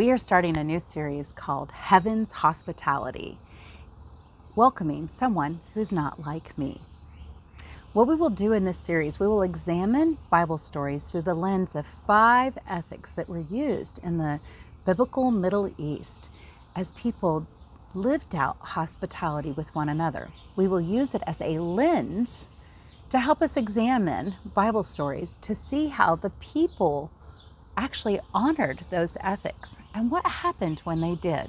We are starting a new series called Heaven's Hospitality, welcoming someone who's not like me. What we will do in this series, we will examine Bible stories through the lens of 5 ethics that were used in the biblical Middle East as people lived out hospitality with one another. We will use it as a lens to help us examine Bible stories to see how the people actually honored those ethics and what happened when they did.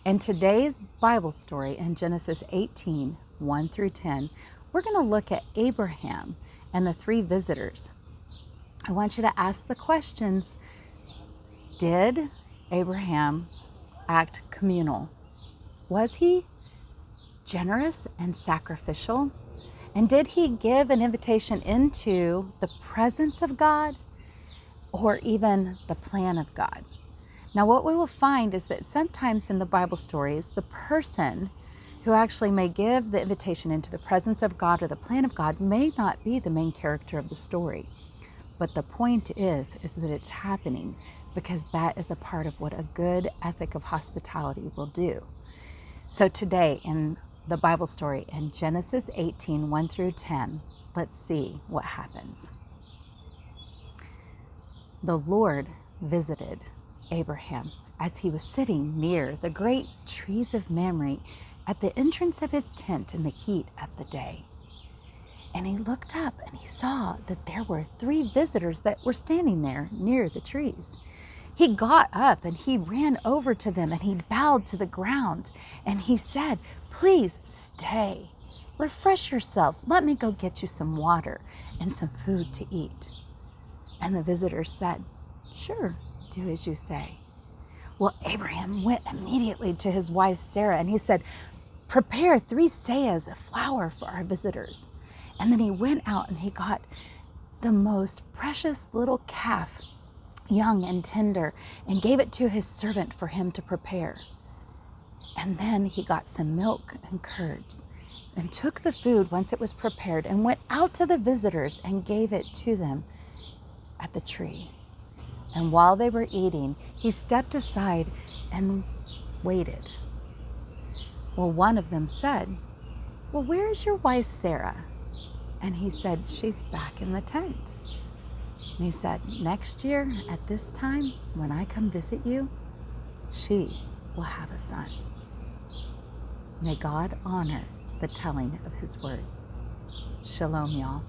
In today's Bible story in Genesis 18, 1 through 10, we're going to look at Abraham and the 3 visitors. I want you to ask the questions: did Abraham act communal? Was he generous and sacrificial? And did he give an invitation into the presence of God or even the plan of God? Now, what we will find is that sometimes in the Bible stories, the person who actually may give the invitation into the presence of God or the plan of God may not be the main character of the story. But the point is that it's happening because that is a part of what a good ethic of hospitality will do. So today in the Bible story in Genesis 18, 1 through 10, let's see what happens. The Lord visited Abraham as he was sitting near the great trees of Mamre at the entrance of his tent in the heat of the day. And he looked up and he saw that there were 3 visitors that were standing there near the trees. He got up and he ran over to them and he bowed to the ground and he said, "Please stay, refresh yourselves. Let me go get you some water and some food to eat." And the visitors said, "Sure, do as you say." Well, Abraham went immediately to his wife Sarah and he said, "Prepare 3 seahs of flour for our visitors." And then he went out and he got the most precious little calf, young and tender, and gave it to his servant for him to prepare. And then he got some milk and curds and took the food once it was prepared and went out to the visitors and gave it to them at the tree. And while they were eating, he stepped aside and waited. Well, one of them said, "Well, where is your wife Sarah?" And he said, "She's back in the tent." And he said, "Next year at this time, when I come visit you, she will have a son." May God honor the telling of his word. Shalom, y'all.